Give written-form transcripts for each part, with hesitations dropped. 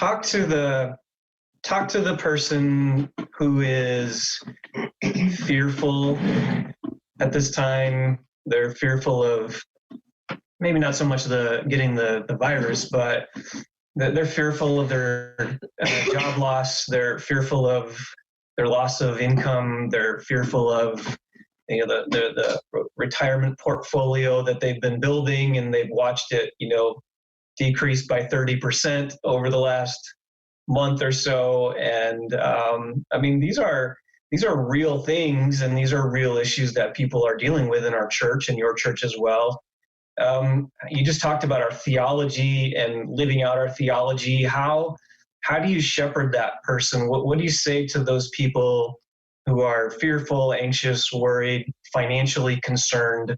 talk to the person who is fearful at this time. They're fearful of maybe not so much getting the virus, but they're fearful of their job loss. They're fearful of their loss of income. They're fearful of the retirement portfolio that they've been building, and they've watched it decrease by 30% over the last month or so. And these are real things, and these are real issues that people are dealing with in our church and your church as well. You just talked about our theology and living out our theology. How do you shepherd that person? What do you say to those people who are fearful, anxious, worried, financially concerned?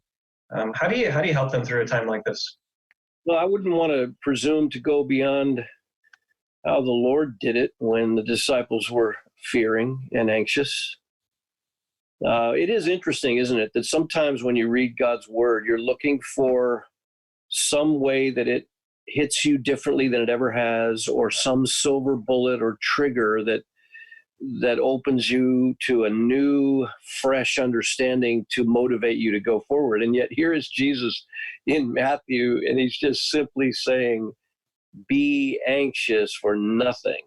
How do you help them through a time like this? Well, I wouldn't want to presume to go beyond how the Lord did it when the disciples were fearing and anxious. It is interesting, isn't it, that sometimes when you read God's word, you're looking for some way that it hits you differently than it ever has, or some silver bullet or trigger that opens you to a new, fresh understanding to motivate you to go forward. And yet here is Jesus in Matthew, and he's just simply saying, be anxious for nothing.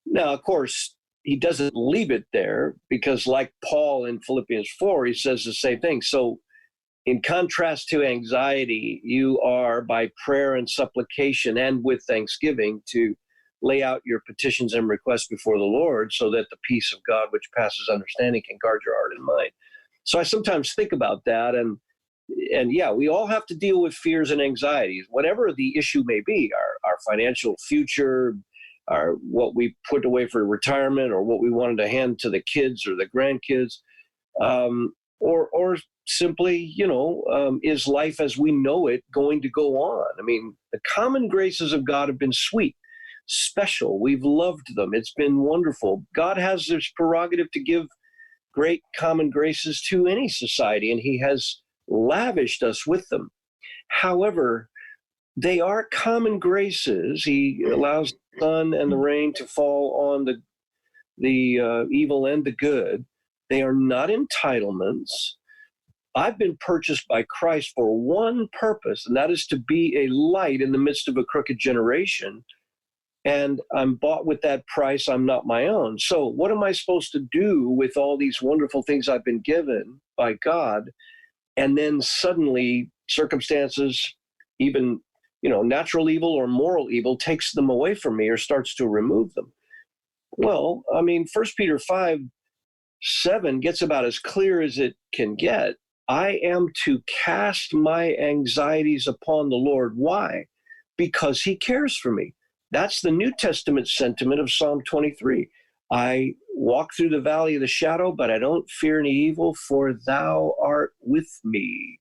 Now, of course, he doesn't leave it there, because like Paul in Philippians 4, he says the same thing. So in contrast to anxiety, you are by prayer and supplication and with thanksgiving to lay out your petitions and requests before the Lord, so that the peace of God, which passes understanding, can guard your heart and mind. So I sometimes think about that, and yeah, we all have to deal with fears and anxieties, whatever the issue may be, our financial future, what we put away for retirement, or what we wanted to hand to the kids or the grandkids, or simply, is life as we know it going to go on? I mean, the common graces of God have been sweet, special. We've loved them. It's been wonderful. God has this prerogative to give great common graces to any society, and he has lavished us with them. However, they are common graces. He allows the sun and the rain to fall on the evil and the good. They are not entitlements. I've been purchased by Christ for one purpose, and that is to be a light in the midst of a crooked generation. And I'm bought with that price. I'm not my own. So what am I supposed to do with all these wonderful things I've been given by God? And then suddenly circumstances, even natural evil or moral evil, takes them away from me or starts to remove them. Well, 1 Peter 5:7 gets about as clear as it can get. I am to cast my anxieties upon the Lord. Why? Because he cares for me. That's the New Testament sentiment of Psalm 23. I walk through the valley of the shadow, but I don't fear any evil, for thou art with me.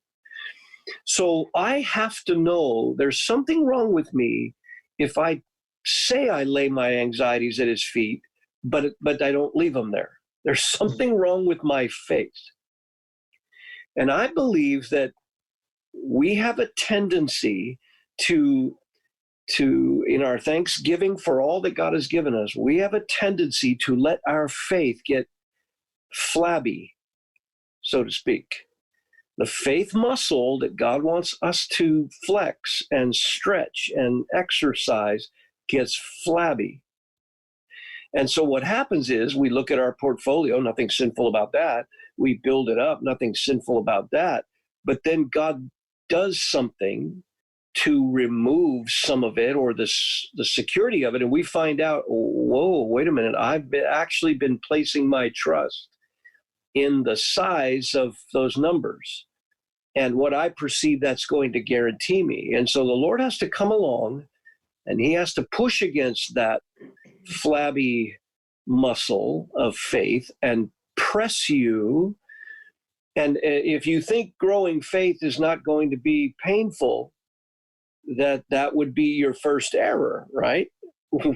So I have to know there's something wrong with me if I say I lay my anxieties at his feet, but I don't leave them there. There's something wrong with my faith. And I believe that we have a tendency to in our thanksgiving for all that God has given us, we have a tendency to let our faith get flabby, so to speak. The faith muscle that God wants us to flex and stretch and exercise gets flabby. And so what happens is we look at our portfolio, nothing sinful about that. We build it up, nothing sinful about that. But then God does something to remove some of it, or the security of it, and we find out, whoa, wait a minute, I've actually been placing my trust in the size of those numbers and what I perceive that's going to guarantee me. And so the Lord has to come along, and he has to push against that flabby muscle of faith and press you. And if you think growing faith is not going to be painful, that would be your first error, right?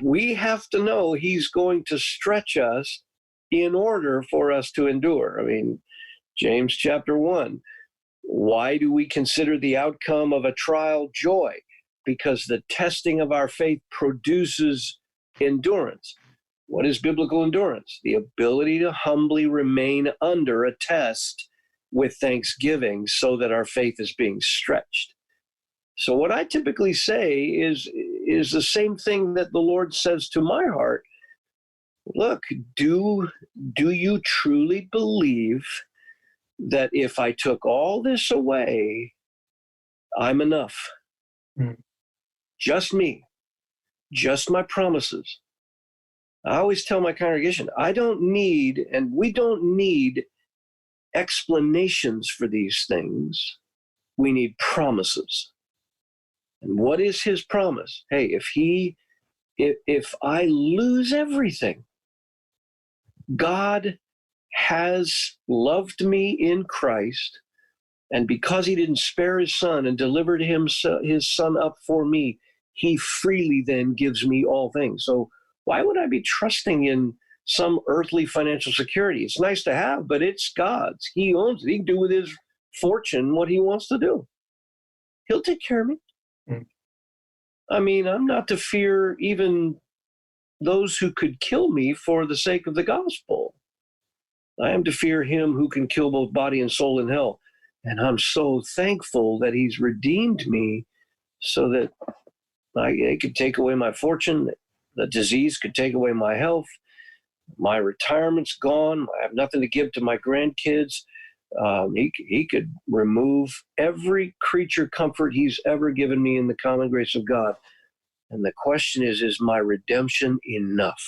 We have to know he's going to stretch us in order for us to endure. James chapter 1, why do we consider the outcome of a trial joy? because the testing of our faith produces endurance. What is biblical endurance? The ability to humbly remain under a test with thanksgiving so that our faith is being stretched. So what I typically say is the same thing that the Lord says to my heart. Look, do you truly believe that if I took all this away, I'm enough? Just me, just my promises. I always tell my congregation, I don't need, and we don't need explanations for these things. We need promises. And what is his promise? Hey, if I lose everything, God has loved me in Christ, and because he didn't spare his son and delivered his son up for me, he freely then gives me all things. So why would I be trusting in some earthly financial security? It's nice to have, but it's God's. He owns it. He can do with his fortune what he wants to do. He'll take care of me. I mean, I'm not to fear even those who could kill me for the sake of the gospel. I am to fear him who can kill both body and soul in hell. And I'm so thankful that he's redeemed me so that it could take away my fortune. The disease could take away my health. My retirement's gone. I have nothing to give to my grandkids. He could remove every creature comfort he's ever given me in the common grace of God. And the question is my redemption enough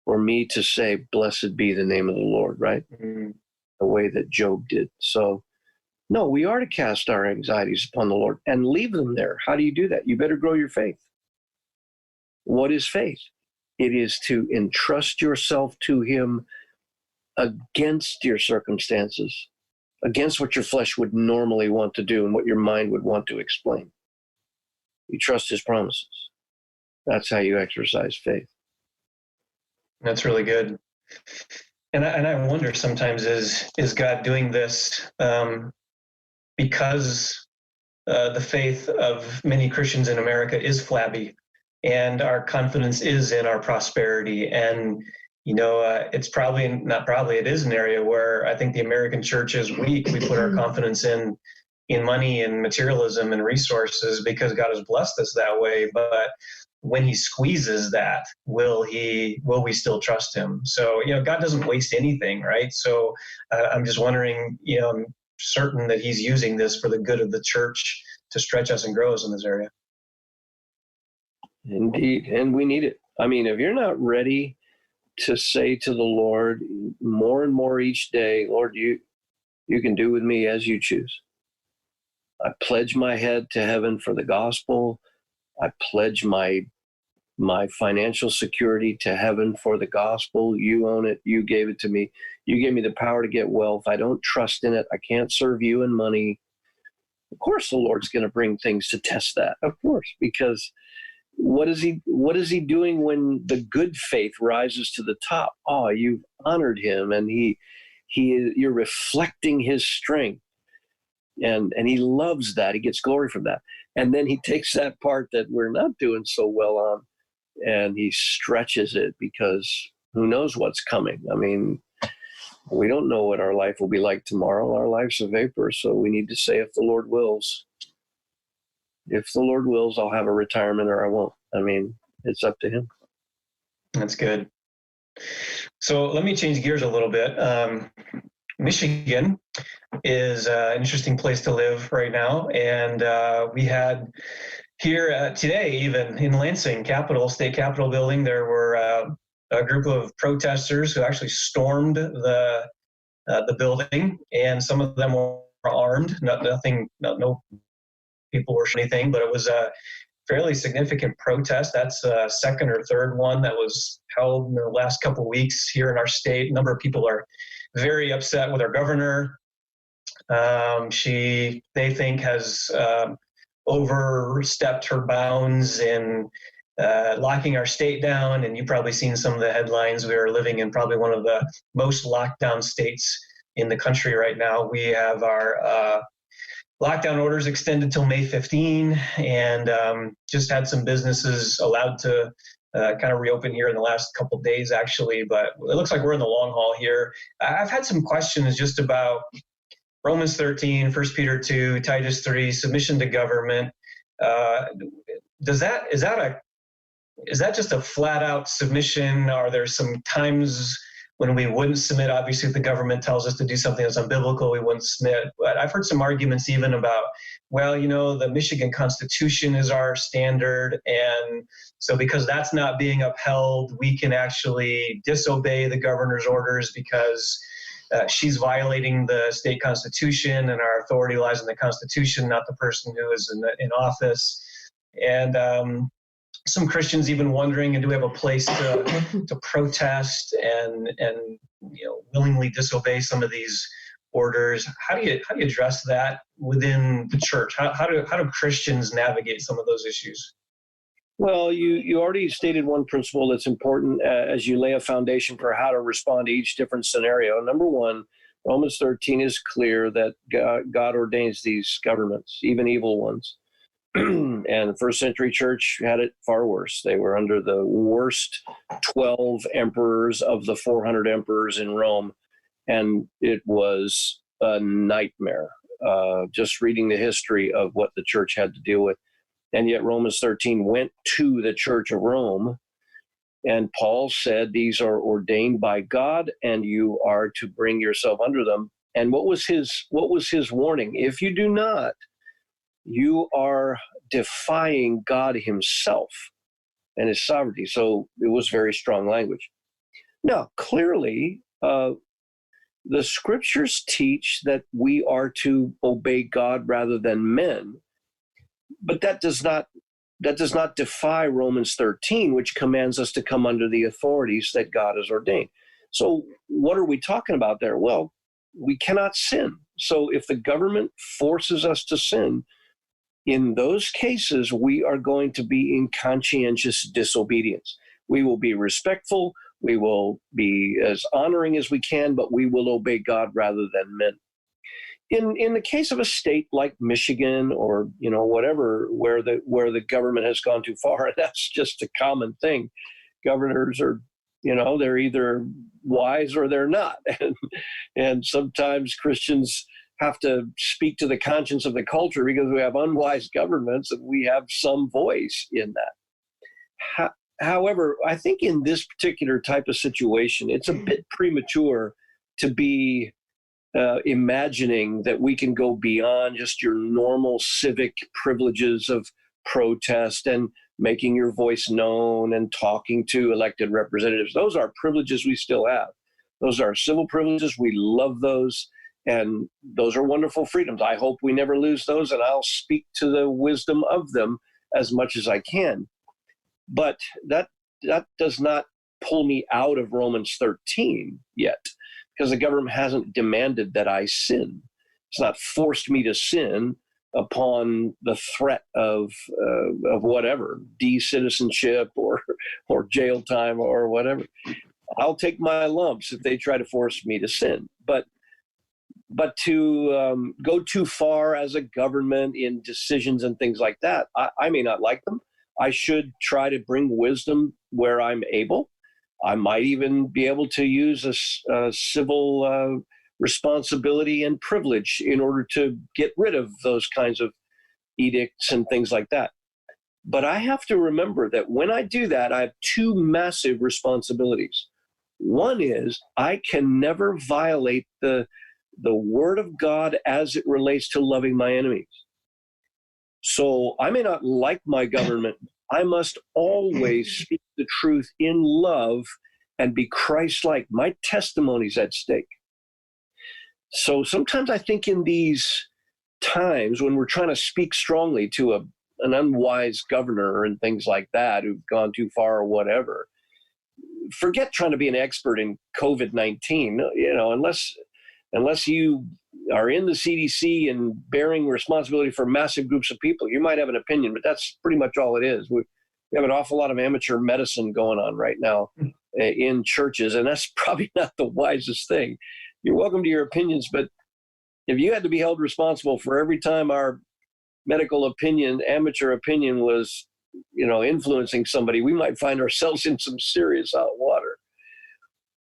for me to say, blessed be the name of the Lord, right? The way that Job did. So, no, we are to cast our anxieties upon the Lord and leave them there. How do you do that? You better grow your faith. What is faith? It is to entrust yourself to him against your circumstances, against what your flesh would normally want to do and what your mind would want to explain. You trust his promises. That's how you exercise faith. That's really good. And I wonder sometimes, is God doing this because the faith of many Christians in America is flabby, and our confidence is in our prosperity. And, it's probably, not probably, it is an area where I think the American church is weak. We put our confidence in money and materialism and resources because God has blessed us that way. But when he squeezes that, will we still trust him? So, God doesn't waste anything, right? So I'm just wondering, I'm certain that he's using this for the good of the church to stretch us and grow us in this area. Indeed. And we need it. I mean, if you're not ready to say to the Lord more and more each day, Lord, you can do with me as you choose. I pledge my head to heaven for the gospel. I pledge my financial security to heaven for the gospel. You own it. You gave it to me. You gave me the power to get wealth. I don't trust in it. I can't serve you in money. Of course, the Lord's going to bring things to test that. Of course, because what is he doing when the good faith rises to the top? Oh, you've honored him, and you're reflecting his strength, and he loves that. He gets glory from that. And then he takes that part that we're not doing so well on, and he stretches it, because who knows what's coming? I mean, we don't know what our life will be like tomorrow. Our life's a vapor, so we need to say, if the Lord wills. If the Lord wills, I'll have a retirement or I won't. I mean, it's up to him. That's good. So let me change gears a little bit. Michigan is an interesting place to live right now. And we had here today, even in Lansing, state capitol building, there were a group of protesters who actually stormed the building, and some of them were armed. No people were anything, but it was a fairly significant protest. That's the second or third one that was held in the last couple of weeks here in our state. A number of people are very upset with our governor. They think has overstepped her bounds in locking our state down. And you've probably seen some of the headlines. We are living in probably one of the most locked down states in the country right now. We have our lockdown orders extended till May 15, and just had some businesses allowed to kind of reopen here in the last couple of days, actually. But it looks like we're in the long haul here. I've had some questions just about Romans 13, 1 Peter 2, Titus 3, submission to government. Is that just a flat out submission? Are there some times when we wouldn't submit? Obviously, if the government tells us to do something that's unbiblical, we wouldn't submit. But I've heard some arguments even about, well, the Michigan Constitution is our standard, and so because that's not being upheld, we can actually disobey the governor's orders because she's violating the state constitution, and our authority lies in the Constitution, not the person who is in office. And some Christians even wondering, do we have a place to protest and willingly disobey some of these orders? How do you address that within the church? How do Christians navigate some of those issues? Well, you already stated one principle that's important as you lay a foundation for how to respond to each different scenario. Number one, Romans 13 is clear that God ordains these governments, even evil ones. And the first century church had it far worse. They were under the worst 12 emperors of the 400 emperors in Rome. And it was a nightmare, just reading the history of what the church had to deal with. And yet Romans 13 went to the Church of Rome, and Paul said, these are ordained by God, and you are to bring yourself under them. And what was his warning? If you do not, you are defying God himself and his sovereignty. So it was very strong language. Now, clearly, the scriptures teach that we are to obey God rather than men. But that does not defy Romans 13, which commands us to come under the authorities that God has ordained. So what are we talking about there? Well, we cannot sin. So if the government forces us to sin, in those cases, we are going to be in conscientious disobedience. We will be respectful. We will be as honoring as we can, but we will obey God rather than men. In the case of a state like Michigan or whatever, where the government has gone too far, that's just a common thing. Governors are, they're either wise or they're not, and sometimes Christians have to speak to the conscience of the culture because we have unwise governments and we have some voice in that. However, I think in this particular type of situation, it's a bit premature to be imagining that we can go beyond just your normal civic privileges of protest and making your voice known and talking to elected representatives. Those are privileges we still have. Those are civil privileges. We love those. And those are wonderful freedoms. I hope we never lose those, and I'll speak to the wisdom of them as much as I can. But that does not pull me out of Romans 13 yet, because the government hasn't demanded that I sin. It's not forced me to sin upon the threat of whatever, de-citizenship or jail time or whatever. I'll take my lumps if they try to force me to sin. But to go too far as a government in decisions and things like that, I may not like them. I should try to bring wisdom where I'm able. I might even be able to use a civil responsibility and privilege in order to get rid of those kinds of edicts and things like that. But I have to remember that when I do that, I have two massive responsibilities. One is I can never violate the word of God as it relates to loving my enemies. So I may not like my government. I must always speak the truth in love and be Christ-like. My testimony's at stake. So sometimes I think in these times when we're trying to speak strongly to an unwise governor and things like that who've gone too far or whatever, forget trying to be an expert in COVID-19, unless you are in the CDC and bearing responsibility for massive groups of people, you might have an opinion, but that's pretty much all it is. We have an awful lot of amateur medicine going on right now in churches, and that's probably not the wisest thing. You're welcome to your opinions, but if you had to be held responsible for every time our medical opinion, amateur opinion was, influencing somebody, we might find ourselves in some serious hot water.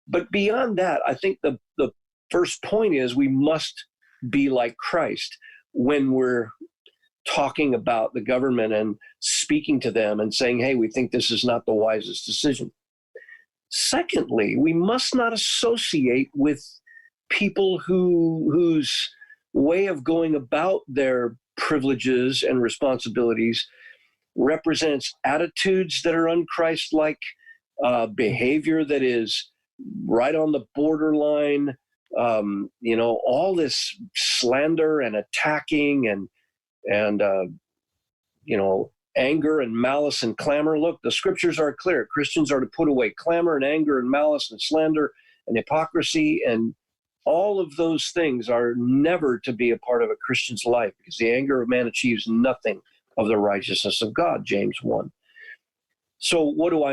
But beyond that, I think the first point is we must be like Christ when we're talking about the government and speaking to them and saying, hey, we think this is not the wisest decision. Secondly, we must not associate with people whose way of going about their privileges and responsibilities represents attitudes that are unchristlike, behavior that is right on the borderline, all this slander and attacking and anger and malice and clamor. Look, the scriptures are clear. Christians are to put away clamor and anger and malice and slander and hypocrisy, and all of those things are never to be a part of a Christian's life, because the anger of man achieves nothing of the righteousness of God, James 1. So what do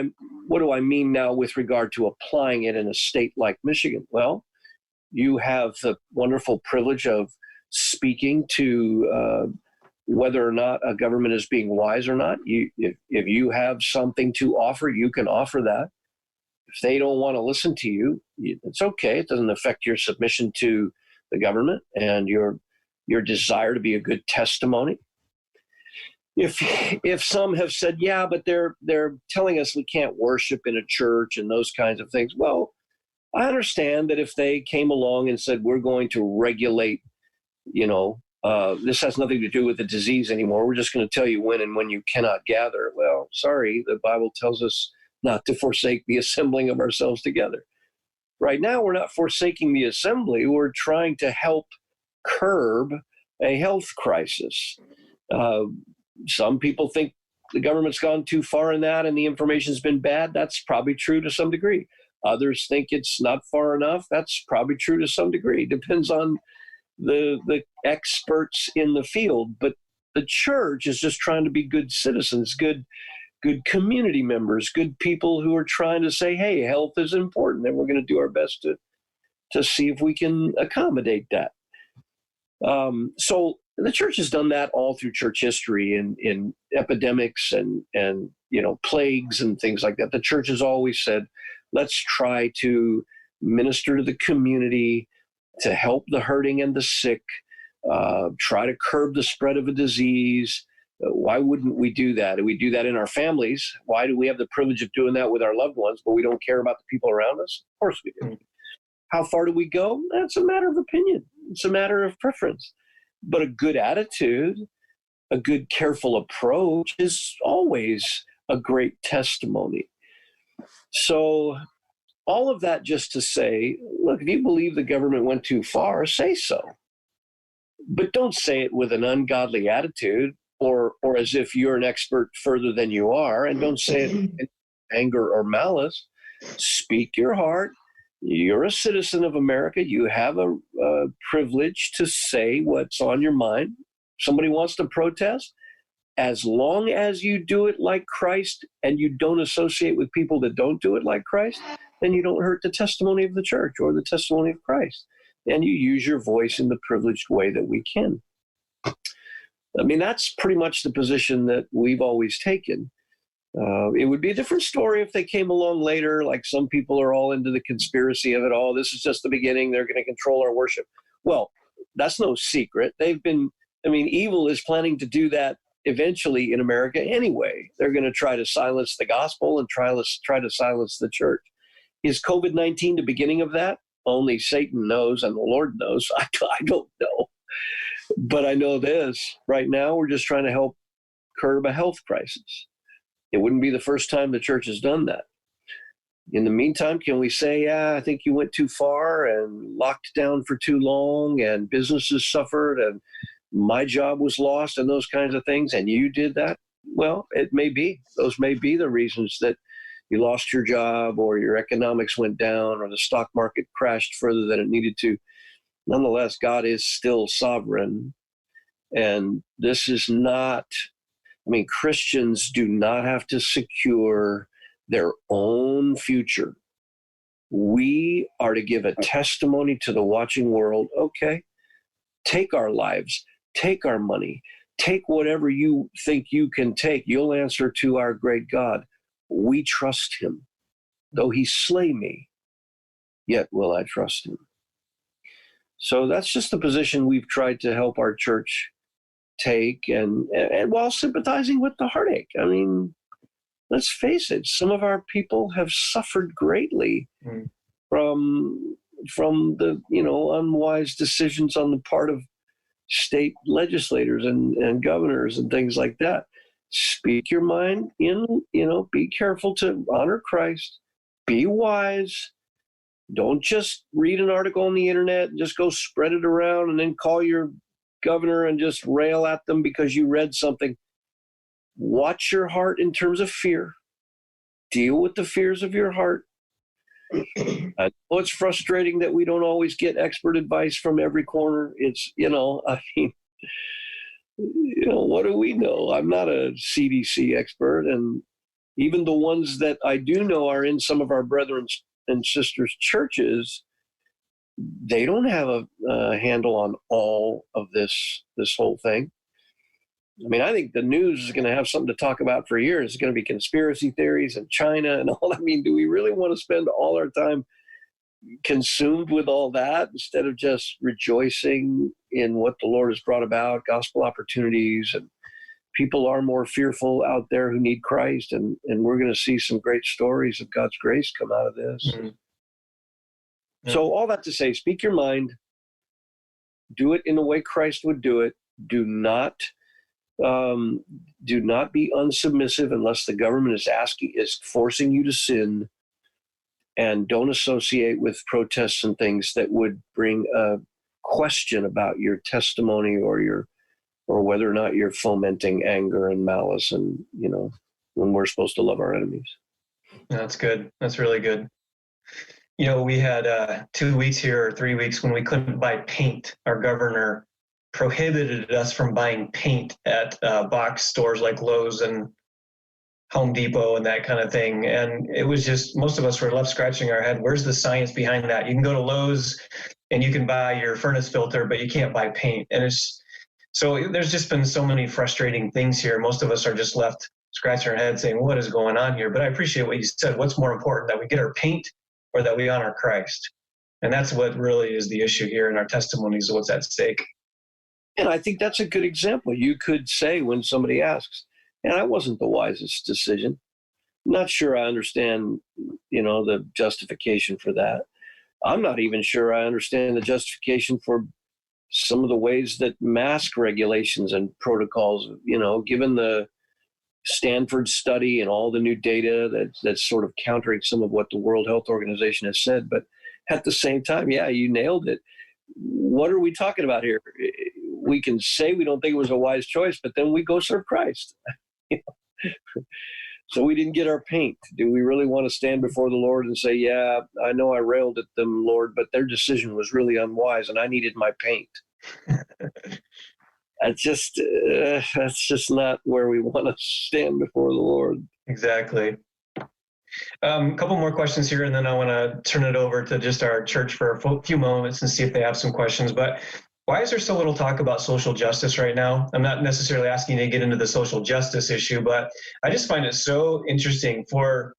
I mean now with regard to applying it in a state like Michigan? Well, you have the wonderful privilege of speaking to whether or not a government is being wise or not. If you have something to offer, you can offer that. If they don't want to listen to you, it's okay. It doesn't affect your submission to the government and your desire to be a good testimony. If some have said, yeah, but they're telling us we can't worship in a church and those kinds of things. Well, I understand that if they came along and said, we're going to regulate, this has nothing to do with the disease anymore. We're just going to tell you when you cannot gather. Well, sorry, the Bible tells us not to forsake the assembling of ourselves together. Right now, we're not forsaking the assembly. We're trying to help curb a health crisis. Some people think the government's gone too far in that and the information's been bad. That's probably true to some degree. Others think it's not far enough. That's probably true to some degree. Depends on the experts in the field. But the church is just trying to be good citizens, good community members, good people who are trying to say, hey, health is important, and we're going to do our best to see if we can accommodate that. So the church has done that all through church history in epidemics and plagues and things like that. The church has always said, let's try to minister to the community, to help the hurting and the sick, try to curb the spread of a disease. Why wouldn't we do that? We do that in our families. Why do we have the privilege of doing that with our loved ones, but we don't care about the people around us? Of course we do. How far do we go? That's a matter of opinion. It's a matter of preference. But a good attitude, a good careful approach is always a great testimony. So all of that just to say, look, if you believe the government went too far, say so. But don't say it with an ungodly attitude or as if you're an expert further than you are, and don't say it in anger or malice. Speak your heart. You're a citizen of America. You have a privilege to say what's on your mind. Somebody wants to protest. As long as you do it like Christ and you don't associate with people that don't do it like Christ, then you don't hurt the testimony of the church or the testimony of Christ. And you use your voice in the privileged way that we can. I mean, that's pretty much the position that we've always taken. It would be a different story if they came along later, like some people are all into the conspiracy of it all. This is just the beginning. They're going to control our worship. Well, that's no secret. Evil is planning to do that eventually in America anyway. They're going to try to silence the gospel and try to silence the church. Is COVID-19 the beginning of that? Only Satan knows and the Lord knows. I don't know. But I know this. Right now, we're just trying to help curb a health crisis. It wouldn't be the first time the church has done that. In the meantime, can we say, I think you went too far and locked down for too long and businesses suffered and my job was lost and those kinds of things, and you did that? Well, it may be. Those may be the reasons that you lost your job or your economics went down or the stock market crashed further than it needed to. Nonetheless, God is still sovereign. And this is not, Christians do not have to secure their own future. We are to give a testimony to the watching world. Okay, take our lives, take our money, take whatever you think you can take. You'll answer to our great God. We trust him. Though he slay me, yet will I trust him. So that's just the position we've tried to help our church take, and while sympathizing with the heartache. I mean, let's face it, some of our people have suffered greatly from the unwise decisions on the part of state legislators and governors and things like that. Speak your mind be careful to honor Christ, be wise. Don't just read an article on the internet and just go spread it around and then call your governor and just rail at them because you read something. Watch your heart in terms of fear. Deal with the fears of your heart. I know it's frustrating that we don't always get expert advice from every corner. It's, what do we know? I'm not a CDC expert, and even the ones that I do know are in some of our brethren and sisters' churches, they don't have a handle on all of this whole thing. I mean, I think the news is going to have something to talk about for years. It's going to be conspiracy theories and China and all. I mean, do we really want to spend all our time consumed with all that instead of just rejoicing in what the Lord has brought about, gospel opportunities, and people are more fearful out there who need Christ, and we're going to see some great stories of God's grace come out of this. Mm-hmm. Yeah. So all that to say, speak your mind, do it in the way Christ would do it. Do not be unsubmissive unless the government is forcing you to sin, and don't associate with protests and things that would bring a question about your testimony or whether or not you're fomenting anger and malice, and when we're supposed to love our enemies. That's good. That's really good. We had 2 weeks here or 3 weeks when we couldn't buy paint. Our governor prohibited us from buying paint at box stores like Lowe's and Home Depot and that kind of thing. And it was just, most of us were left scratching our head. Where's the science behind that? You can go to Lowe's and you can buy your furnace filter, but you can't buy paint. And so there's just been so many frustrating things here. Most of us are just left scratching our head saying, what is going on here? But I appreciate what you said. What's more important, that we get our paint or that we honor Christ? And that's what really is the issue here in our testimonies, what's at stake. And I think that's a good example. You could say when somebody asks, and that wasn't the wisest decision. I'm not sure I understand, the justification for that. I'm not even sure I understand the justification for some of the ways that mask regulations and protocols, given the Stanford study and all the new data that's sort of countering some of what the World Health Organization has said. But at the same time, yeah, you nailed it. What are we talking about here? We can say we don't think it was a wise choice, but then we go serve Christ. So we didn't get our paint. Do we really want to stand before the Lord and say, yeah, I know I railed at them, Lord, but their decision was really unwise and I needed my paint? That's just not where we want to stand before the Lord. Exactly. A couple more questions here, and then I want to turn it over to just our church for a few moments and see if they have some questions. But why is there so little talk about social justice right now? I'm not necessarily asking you to get into the social justice issue, but I just find it so interesting. For,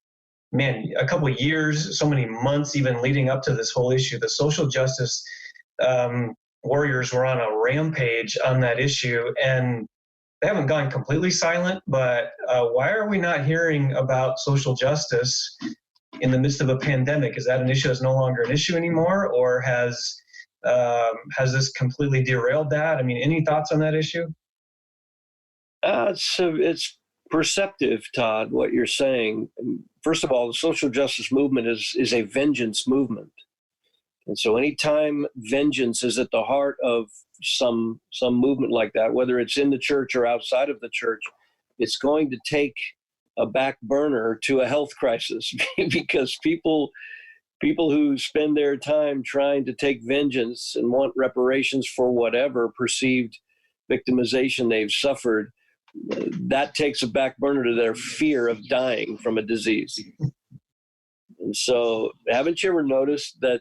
a couple of years, so many months even leading up to this whole issue, the social justice warriors were on a rampage on that issue, and they haven't gone completely silent, but why are we not hearing about social justice in the midst of a pandemic? Is that an issue that's no longer an issue anymore, or has this completely derailed that? I mean, any thoughts on that issue? It's perceptive, Todd, what you're saying. First of all, the social justice movement is a vengeance movement. And so anytime vengeance is at the heart of some movement like that, whether it's in the church or outside of the church, it's going to take a back burner to a health crisis because people who spend their time trying to take vengeance and want reparations for whatever perceived victimization they've suffered, that takes a back burner to their fear of dying from a disease. And so haven't you ever noticed that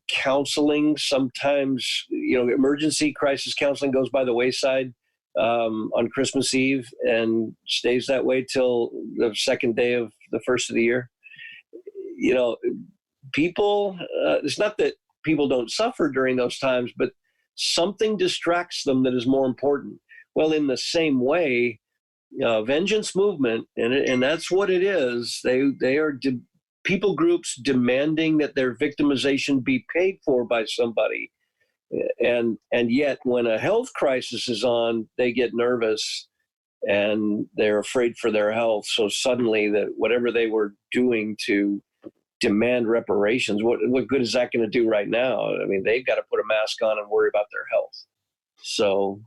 Counseling, sometimes, emergency crisis counseling goes by the wayside on Christmas Eve and stays that way till the second day of the first of the year. People, it's not that people don't suffer during those times, but something distracts them that is more important. Well, in the same way, vengeance movement, and that's what it is. They are people groups demanding that their victimization be paid for by somebody, and yet when a health crisis is on, they get nervous and they're afraid for their health. So suddenly, that whatever they were doing to demand reparations, what good is that going to do right now? I mean, they've got to put a mask on and worry about their health. So,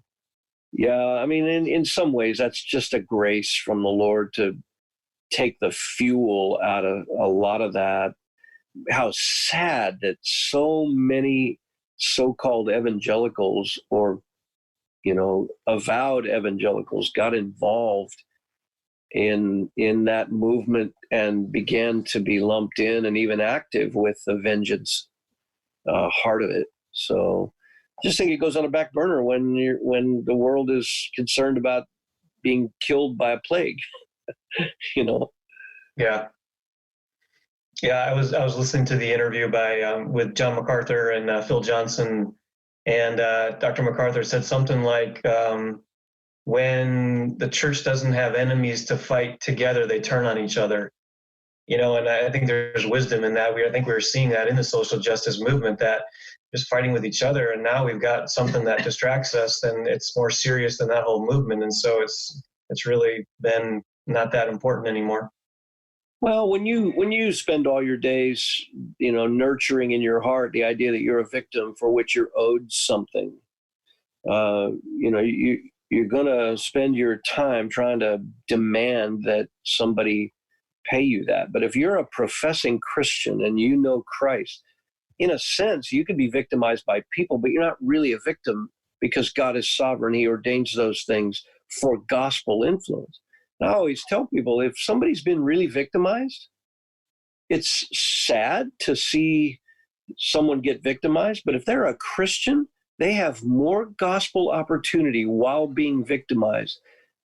yeah, I mean, in some ways, that's just a grace from the Lord to take the fuel out of a lot of that. How sad that so many so-called evangelicals or, avowed evangelicals got involved in that movement and began to be lumped in and even active with the vengeance heart of it. So just think it goes on a back burner when the world is concerned about being killed by a plague. Yeah. I was listening to the interview with John MacArthur and Phil Johnson, and Dr. MacArthur said something like, when the church doesn't have enemies to fight together, they turn on each other. And I think there's wisdom in that. I think we're seeing that in the social justice movement, that just fighting with each other, and now we've got something that distracts us, and it's more serious than that whole movement, and so it's really been not that important anymore. Well, when you spend all your days, nurturing in your heart the idea that you're a victim for which you're owed something, you're going to spend your time trying to demand that somebody pay you that. But if you're a professing Christian and you know Christ, in a sense, you can be victimized by people, but you're not really a victim because God is sovereign. He ordains those things for gospel influence. And I always tell people, if somebody's been really victimized, it's sad to see someone get victimized, but if they're a Christian, they have more gospel opportunity while being victimized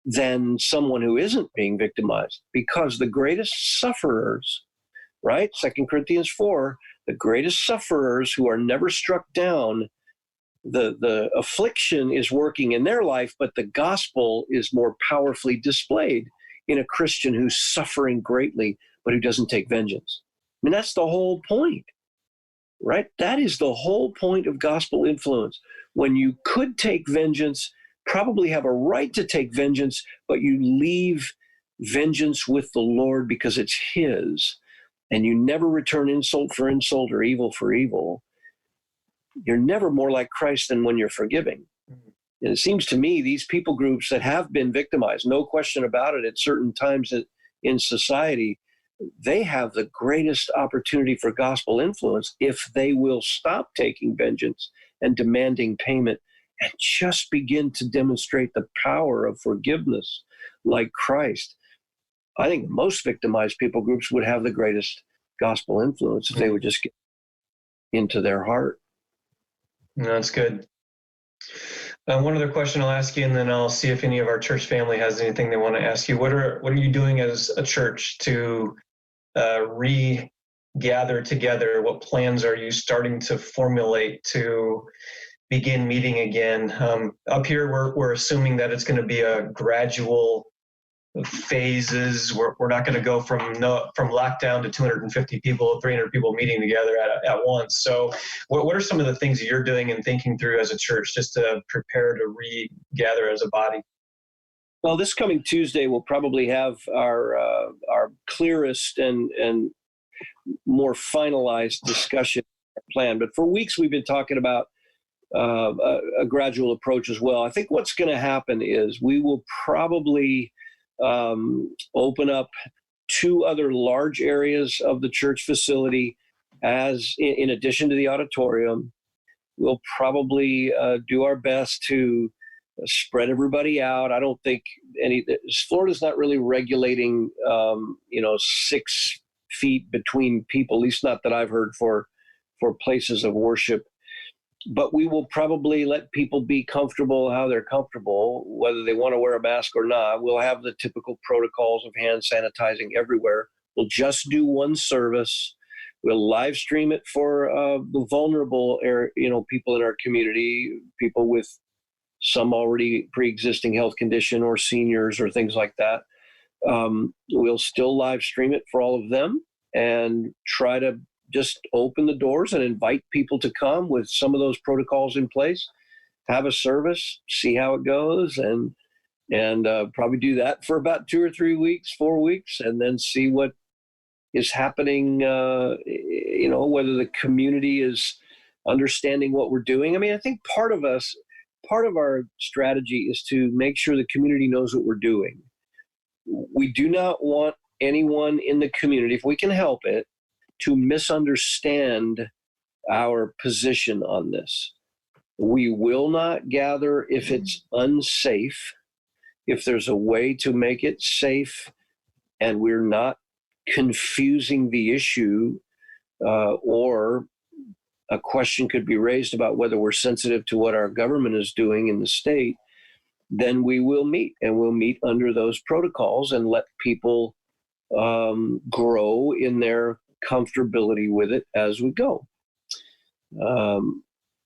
than someone who isn't being victimized, because the greatest sufferers, right? 2 Corinthians 4, the greatest sufferers who are never struck down, the affliction is working in their life, but the gospel is more powerfully displayed in a Christian who's suffering greatly, but who doesn't take vengeance. I mean, that's the whole point, right? That is the whole point of gospel influence. When you could take vengeance, probably have a right to take vengeance, but you leave vengeance with the Lord because it's His, and you never return insult for insult or evil for evil, you're never more like Christ than when you're forgiving. And it seems to me these people groups that have been victimized, no question about it, at certain times in society, they have the greatest opportunity for gospel influence if they will stop taking vengeance and demanding payment and just begin to demonstrate the power of forgiveness like Christ. I think most victimized people groups would have the greatest gospel influence if they would just get into their heart. No, that's good. One other question I'll ask you, and then I'll see if any of our church family has anything they want to ask you. What are you doing as a church to regather together? What plans are you starting to formulate to begin meeting again? Up here, we're assuming that it's going to be a gradual phases. We're not going to go from lockdown to 250 people, 300 people meeting together at once. So what are some of the things that you're doing and thinking through as a church just to prepare to regather as a body? Well, this coming Tuesday, we'll probably have our clearest and more finalized discussion plan. But for weeks, we've been talking about a gradual approach as well. I think what's going to happen is we will probably open up 2 other large areas of the church facility as in addition to the auditorium. We'll probably do our best to spread everybody out. I don't think Florida's not really regulating 6 feet between people, at least not that I've heard for for places of worship. But we will probably let people be comfortable how they're comfortable, whether they want to wear a mask or not. We'll have the typical protocols of hand sanitizing everywhere. We'll just do one service. We'll live stream it for the vulnerable, people in our community, people with some already pre-existing health condition or seniors or things like that. We'll still live stream it for all of them and try to just open the doors and invite people to come with some of those protocols in place, have a service, see how it goes, and probably do that for about 2 or 3 weeks, 4 weeks, and then see what is happening, whether the community is understanding what we're doing. I mean, I think part of our strategy is to make sure the community knows what we're doing. We do not want anyone in the community, if we can help it, to misunderstand our position on this. We will not gather if it's unsafe. If there's a way to make it safe and we're not confusing the issue, or a question could be raised about whether we're sensitive to what our government is doing in the state, then we will meet, and we'll meet under those protocols and let people grow in their comfortability with it as we go.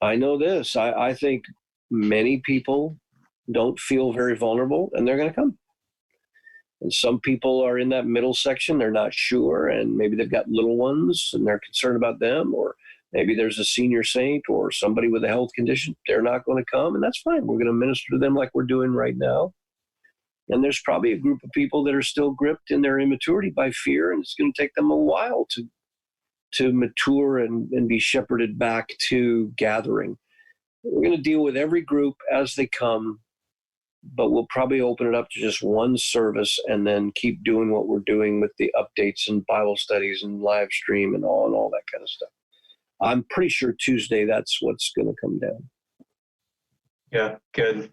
I know this. I think many people don't feel very vulnerable, and they're going to come. And some people are in that middle section. They're not sure, and maybe they've got little ones, and they're concerned about them, or maybe there's a senior saint or somebody with a health condition. They're not going to come, and that's fine. We're going to minister to them like we're doing right now. And there's probably a group of people that are still gripped in their immaturity by fear, and it's going to take them a while to mature and be shepherded back to gathering. We're going to deal with every group as they come, but we'll probably open it up to just one service and then keep doing what we're doing with the updates and Bible studies and live stream and all that kind of stuff. I'm pretty sure Tuesday that's what's going to come down. Yeah, good.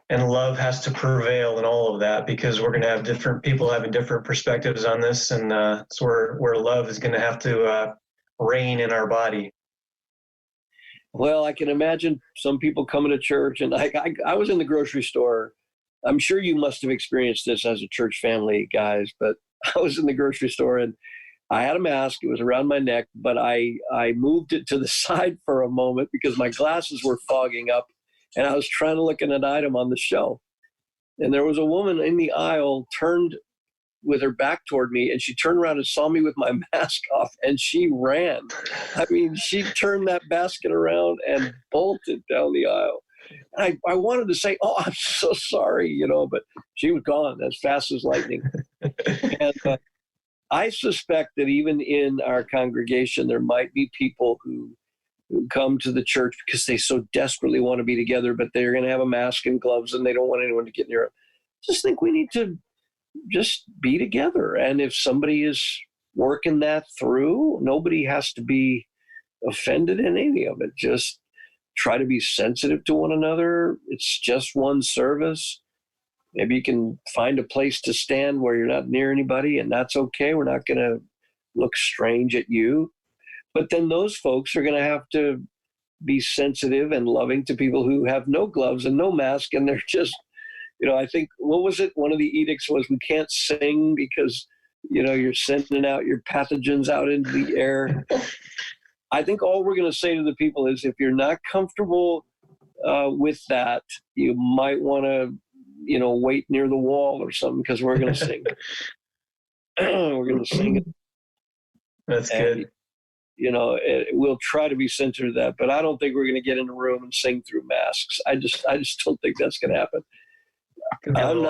And love has to prevail in all of that, because we're going to have different people having different perspectives on this, and it's where love is going to have to reign in our body. Well, I can imagine some people coming to church, and I was in the grocery store. I'm sure you must have experienced this as a church family, guys, but I was in the grocery store and I had a mask. It was around my neck, but I moved it to the side for a moment because my glasses were fogging up, and I was trying to look at an item on the shelf. And there was a woman in the aisle turned with her back toward me, and she turned around and saw me with my mask off, and she ran. I mean, she turned that basket around and bolted down the aisle. And I wanted to say, "Oh, I'm so sorry," but she was gone as fast as lightning. And I suspect that even in our congregation, there might be people who come to the church because they so desperately want to be together, but they're going to have a mask and gloves, and they don't want anyone to get near them. Just think we need to just be together. And if somebody is working that through, nobody has to be offended in any of it. Just try to be sensitive to one another. It's just one service. Maybe you can find a place to stand where you're not near anybody, and that's okay. We're not going to look strange at you. But then those folks are going to have to be sensitive and loving to people who have no gloves and no mask, and they're just, I think, what was it? One of the edicts was we can't sing because, you're sending out your pathogens out into the air. I think all we're going to say to the people is, if you're not comfortable with that, you might want to, wait near the wall or something, because we're going to sing. We're going to sing it. That's good. We'll try to be sensitive to that, but I don't think we're going to get in a room and sing through masks. I just don't think that's going to happen. I'm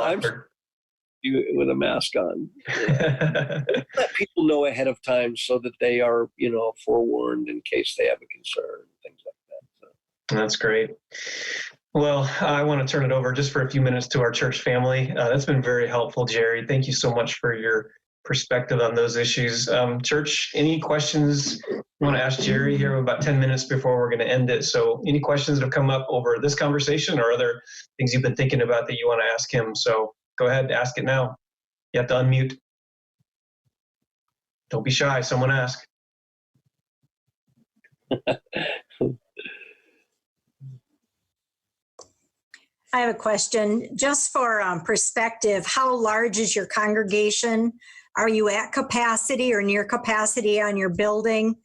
with a mask on. Let people know ahead of time so that they are, forewarned in case they have a concern, things like that. So. That's great. Well, I want to turn it over just for a few minutes to our church family. That's been very helpful, Jerry. Thank you so much for your perspective on those issues. Church, any questions you want to ask Jerry here? About 10 minutes before we're going to end it. So any questions that have come up over this conversation or other things you've been thinking about that you want to ask him? So go ahead, ask it now. You have to unmute. Don't be shy. Someone ask. I have a question. Just for perspective, how large is your congregation? Are you at capacity or near capacity on your building?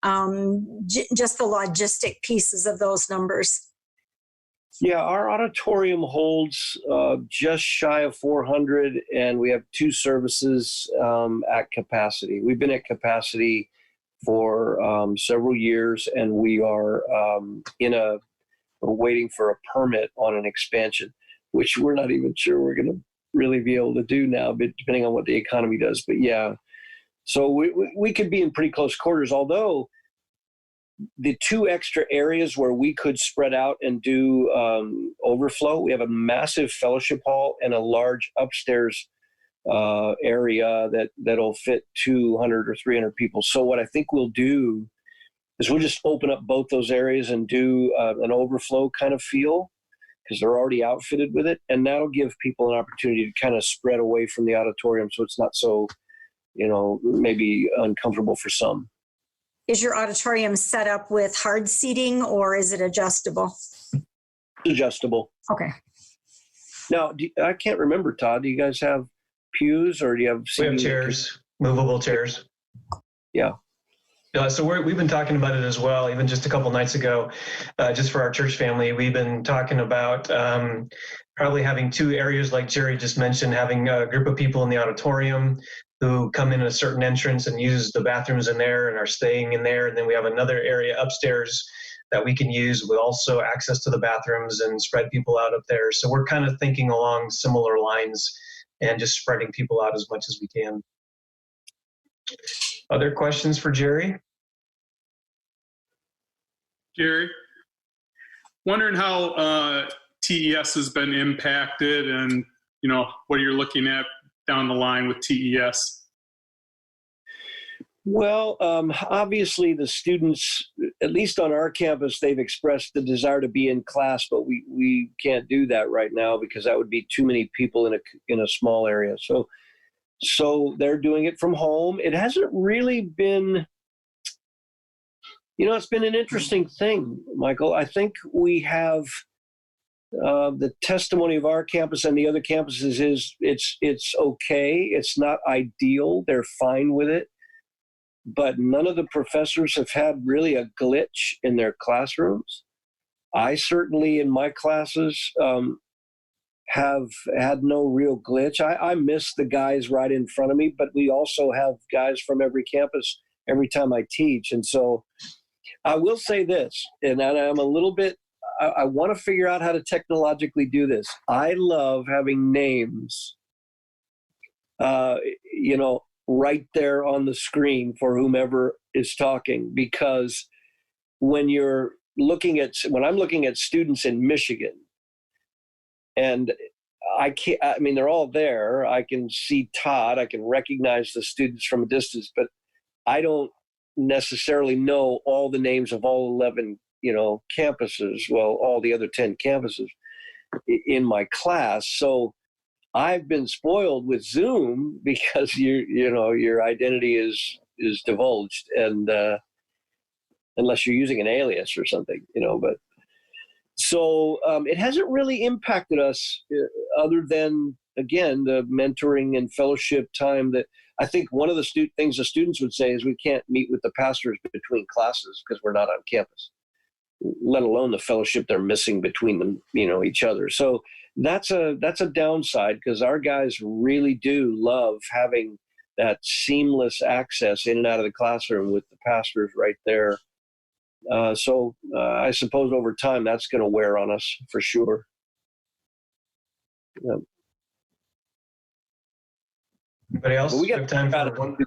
Just the logistic pieces of those numbers. Yeah, our auditorium holds just shy of 400, and we have 2 services at capacity. We've been at capacity for several years, and we are we're waiting for a permit on an expansion, which we're not even sure we're going to really be able to do now, but depending on what the economy does. But yeah, so we could be in pretty close quarters, although the 2 extra areas where we could spread out and do overflow, we have a massive fellowship hall and a large upstairs area that'll fit 200 or 300 people. So what I think we'll do is we'll just open up both those areas and do an overflow kind of feel, because they're already outfitted with it, and that'll give people an opportunity to kind of spread away from the auditorium, so it's not so, maybe uncomfortable for some. Is your auditorium set up with hard seating, or is it adjustable? Adjustable. Okay. Now, I can't remember, Todd, do you guys have pews, or do you have seating? We have chairs, movable chairs. Yeah. So we've been talking about it as well, even just a couple nights ago, just for our church family. We've been talking about probably having 2 areas like Jerry just mentioned, having a group of people in the auditorium who come in a certain entrance and use the bathrooms in there and are staying in there. And then we have another area upstairs that we can use with also access to the bathrooms and spread people out up there. So we're kind of thinking along similar lines and just spreading people out as much as we can. Other questions for Jerry? Jerry, wondering how TES has been impacted, and what you're looking at down the line with TES. Well, obviously the students, at least on our campus, they've expressed the desire to be in class, but we can't do that right now because that would be too many people in a small area. So they're doing it from home. It hasn't really been, it's been an interesting thing, Michael. I think we have the testimony of our campus and the other campuses is it's okay. It's not ideal. They're fine with it. But none of the professors have had really a glitch in their classrooms. I certainly, in my classes, have had no real glitch. I miss the guys right in front of me, but we also have guys from every campus every time I teach. And so I will say this, and I'm a little bit, I want to figure out how to technologically do this. I love having names, right there on the screen for whomever is talking, because when I'm looking at students in Michigan, and they're all there. I can see Todd. I can recognize the students from a distance, but I don't necessarily know all the names of all 11, campuses. Well, all the other 10 campuses in my class. So I've been spoiled with Zoom because your identity is divulged, and unless you're using an alias or something, but. So it hasn't really impacted us other than, again, the mentoring and fellowship time that I think one of the things the students would say is we can't meet with the pastors between classes because we're not on campus, let alone the fellowship they're missing between them, each other. So that's a downside because our guys really do love having that seamless access in and out of the classroom with the pastors right there. So I suppose over time that's going to wear on us for sure. Yeah. Anybody else? We got time for one.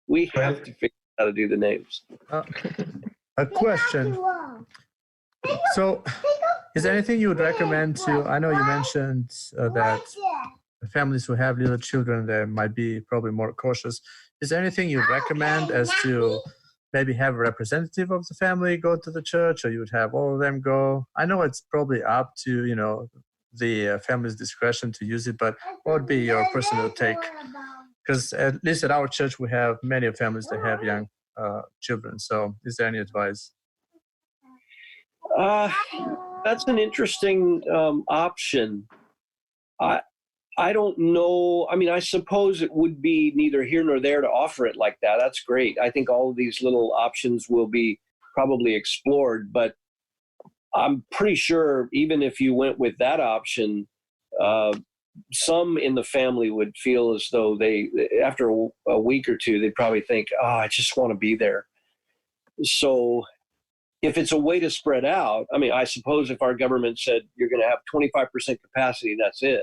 We have to figure out how to do the names. A question. So, is there anything you would recommend to? I know you mentioned that families who have little children, they might be probably more cautious. Is there anything you recommend as to maybe have a representative of the family go to the church, or you would have all of them go? I know it's probably up to, the family's discretion to use it, but what would be your personal take? Because at least at our church, we have many families that have young children. So is there any advice? That's an interesting option. I don't know. I mean, I suppose it would be neither here nor there to offer it like that. That's great. I think all of these little options will be probably explored, but I'm pretty sure even if you went with that option, some in the family would feel as though after a week or two, they'd probably think, I just want to be there. So if it's a way to spread out, I mean, I suppose if our government said you're going to have 25% capacity, that's it.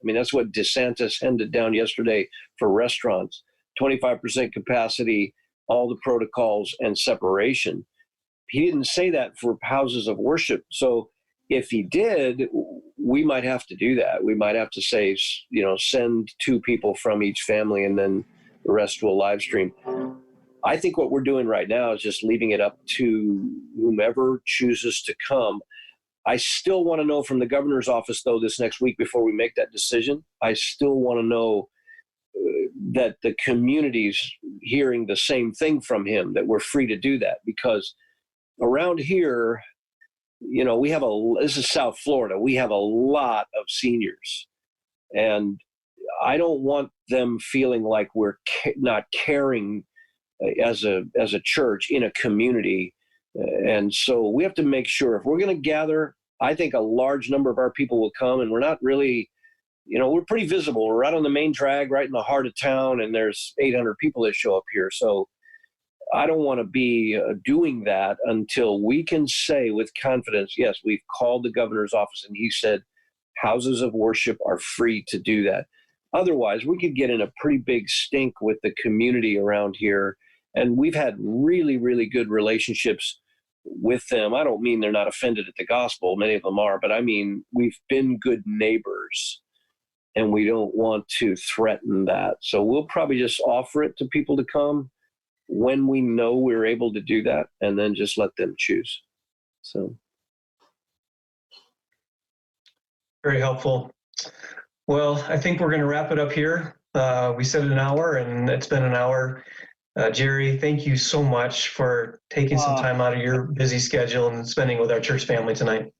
I mean, that's what DeSantis handed down yesterday for restaurants, 25% capacity, all the protocols and separation. He didn't say that for houses of worship. So if he did, we might have to do that. We might have to say, send 2 people from each family and then the rest will live stream. I think what we're doing right now is just leaving it up to whomever chooses to come. I still want to know from the governor's office, though, this next week before we make that decision. I still want to know that the community's hearing the same thing from him, that we're free to do that. Because around here, this is South Florida. We have a lot of seniors. And I don't want them feeling like we're not caring as a church in a community. And so we have to make sure if we're going to gather, I think a large number of our people will come, and we're not really, we're pretty visible. We're right on the main drag, right in the heart of town, and there's 800 people that show up here. So I don't want to be doing that until we can say with confidence, yes, we've called the governor's office and he said houses of worship are free to do that. Otherwise, we could get in a pretty big stink with the community around here. And we've had really, really good relationships with them. I don't mean they're not offended at the gospel. Many of them are, but I mean, we've been good neighbors and we don't want to threaten that. So we'll probably just offer it to people to come when we know we're able to do that, and then just let them choose. So. Very helpful. Well, I think we're going to wrap it up here. We said an hour and it's been an hour. Jerry, thank you so much for taking some time out of your busy schedule and spending with our church family tonight.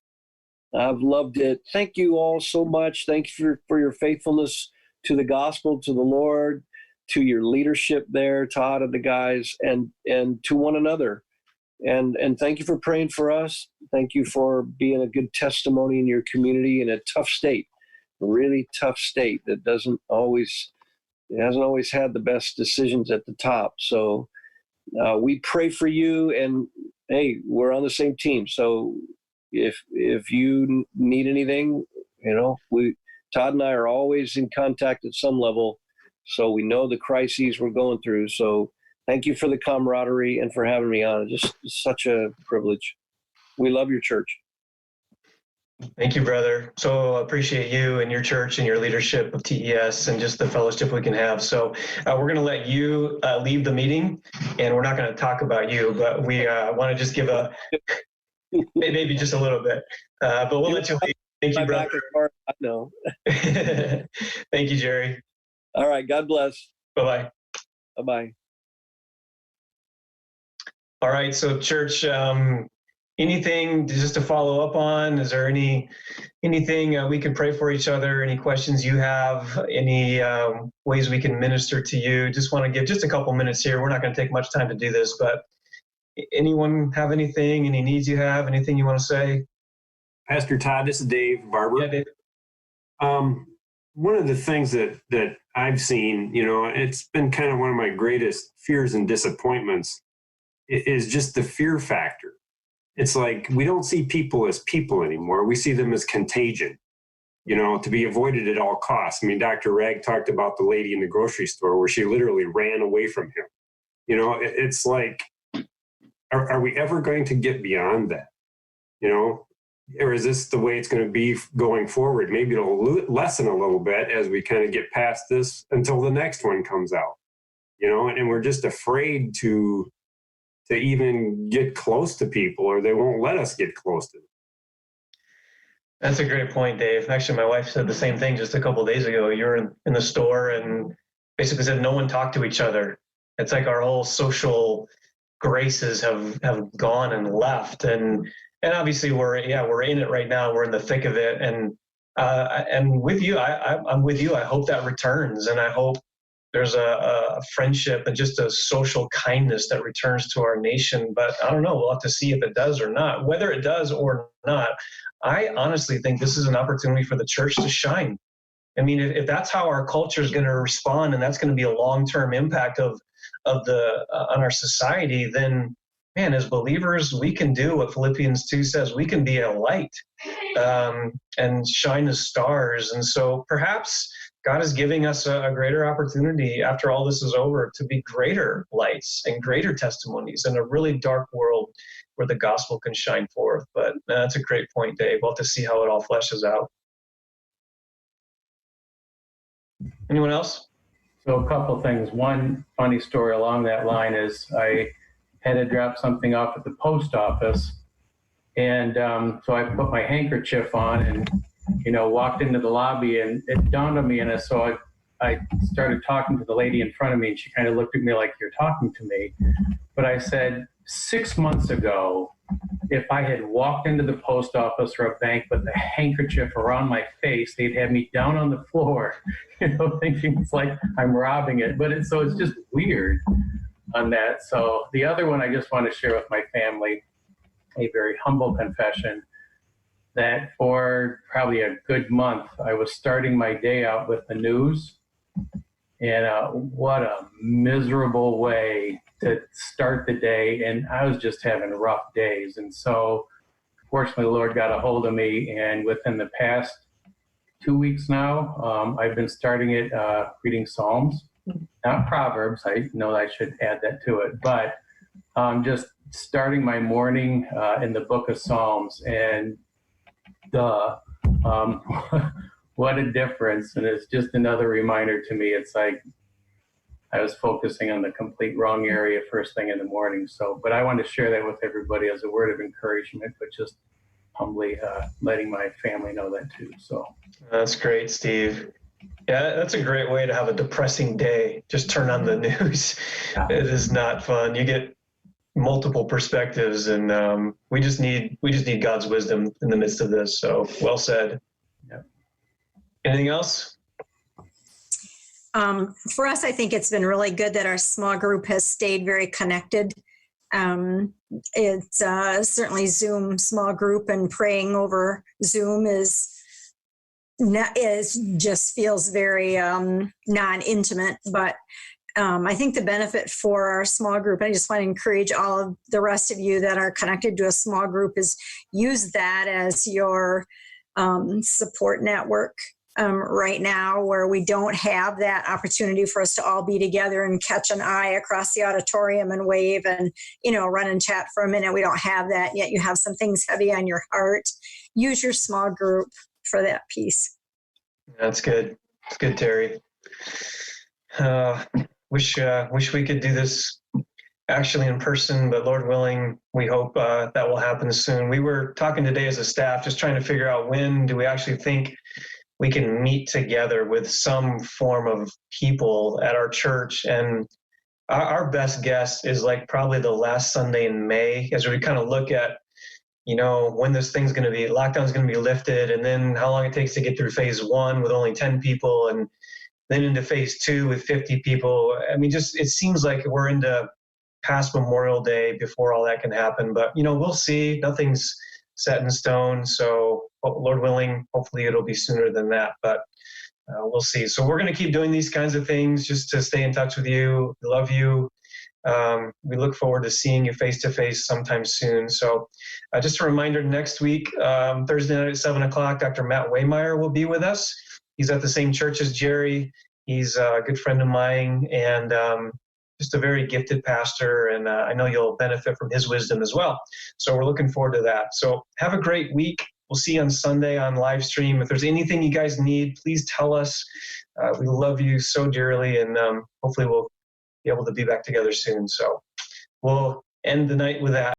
I've loved it. Thank you all so much. Thank you for your faithfulness to the gospel, to the Lord, to your leadership there, Todd and the guys, and to one another. And thank you for praying for us. Thank you for being a good testimony in your community in a tough state, a really tough state that hasn't always had the best decisions at the top. So we pray for you, and hey, we're on the same team. So if you need anything, Todd and I are always in contact at some level. So we know the crises we're going through. So thank you for the camaraderie and for having me on. Just such a privilege. We love your church. Thank you, brother. So appreciate you and your church and your leadership of TES and just the fellowship we can have. So we're going to let you leave the meeting, and we're not going to talk about you, but we want to just give maybe just a little bit, but we'll let you leave. Thank you, brother. I know. Thank you, Jerry. All right. God bless. Bye-bye. Bye-bye. All right. So church, anything just to follow up on? Is there anything we can pray for each other? Any questions you have? Any ways we can minister to you? Just want to give just a couple minutes here. We're not going to take much time to do this, but anyone have anything, any needs you have, anything you want to say? Pastor Todd, this is Dave Barber. Yeah, Dave. One of the things that I've seen, it's been kind of one of my greatest fears and disappointments is just the fear factor. It's like we don't see people as people anymore. We see them as contagion, to be avoided at all costs. I mean, Dr. Ragg talked about the lady in the grocery store where she literally ran away from him. It's like, are we ever going to get beyond that? Or is this the way it's going to be going forward? Maybe it'll lessen a little bit as we kind of get past this until the next one comes out, and we're just afraid to even get close to people, or they won't let us get close to them. That's a great point, Dave. Actually, my wife said the same thing just a couple of days ago. You were in the store and basically said no one talked to each other. It's like our whole social graces have gone and left. And And obviously we're in it right now. We're in the thick of it. And with you, I'm with you. I hope that returns. And I hope there's a friendship and just a social kindness that returns to our nation. But I don't know. We'll have to see if it does or not. Whether it does or not, I honestly think this is an opportunity for the church to shine. I mean, if that's how our culture is going to respond, and that's going to be a long-term impact on our society, then, man, as believers, we can do what Philippians 2 says. We can be a light and shine as stars. And so perhaps God is giving us a greater opportunity after all this is over to be greater lights and greater testimonies in a really dark world where the gospel can shine forth. But that's a great point, Dave. We'll have to see how it all fleshes out. Anyone else? So a couple things. One funny story along that line is I had to drop something off at the post office. And so I put my handkerchief on and, walked into the lobby, and it dawned on me. And so I started talking to the lady in front of me, and she kind of looked at me like, "You're talking to me." But I said, 6 months ago, if I had walked into the post office or a bank with a handkerchief around my face, they'd have me down on the floor, thinking it's like I'm robbing it. But it's just weird on that. So the other one I just want to share with my family, a very humble confession, that for probably a good month, I was starting my day out with the news. And what a miserable way to start the day. And I was just having rough days. And so fortunately, the Lord got a hold of me. And within the past 2 weeks now, I've been starting it reading Psalms, not Proverbs. I know I should add that to it, but just starting my morning in the book of Psalms. And what a difference. And it's just another reminder to me. It's like I was focusing on the complete wrong area first thing in the morning. So, but I want to share that with everybody as a word of encouragement, but just humbly letting my family know that too. So that's great, Steve. Yeah, that's a great way to have a depressing day. Just turn on the news. It is not fun. You get multiple perspectives, and we just need God's wisdom in the midst of this. So well said. Yep. Anything else? For us, I think it's been really good that our small group has stayed very connected. It's certainly Zoom small group, and praying over Zoom just feels very non-intimate, but I think the benefit for our small group, I just want to encourage all of the rest of you that are connected to a small group, is use that as your support network right now, where we don't have that opportunity for us to all be together and catch an eye across the auditorium and wave and, run and chat for a minute. We don't have that yet. You have some things heavy on your heart. Use your small group for that piece. That's good. It's good, Terry. Wish we could do this actually in person, but Lord willing, we hope that will happen soon. We were talking today as a staff, just trying to figure out when do we actually think we can meet together with some form of people at our church. And our best guess is like probably the last Sunday in May, as we kind of look at, when this lockdown's going to be lifted, and then how long it takes to get through phase 1 with only 10 people, and then into phase 2 with 50 people. I mean, it seems like we're into past Memorial Day before all that can happen. But, we'll see. Nothing's set in stone. So, Lord willing, hopefully it'll be sooner than that. But we'll see. So we're going to keep doing these kinds of things just to stay in touch with you. We love you. We look forward to seeing you face-to-face sometime soon. So just a reminder, next week, Thursday night at 7 o'clock, Dr. Matt Waymeyer will be with us. He's at the same church as Jerry. He's a good friend of mine, and just a very gifted pastor, and I know you'll benefit from his wisdom as well. So we're looking forward to that. So have a great week. We'll see you on Sunday on live stream. If there's anything you guys need, please tell us. We love you so dearly, and hopefully we'll be able to be back together soon. So we'll end the night with that.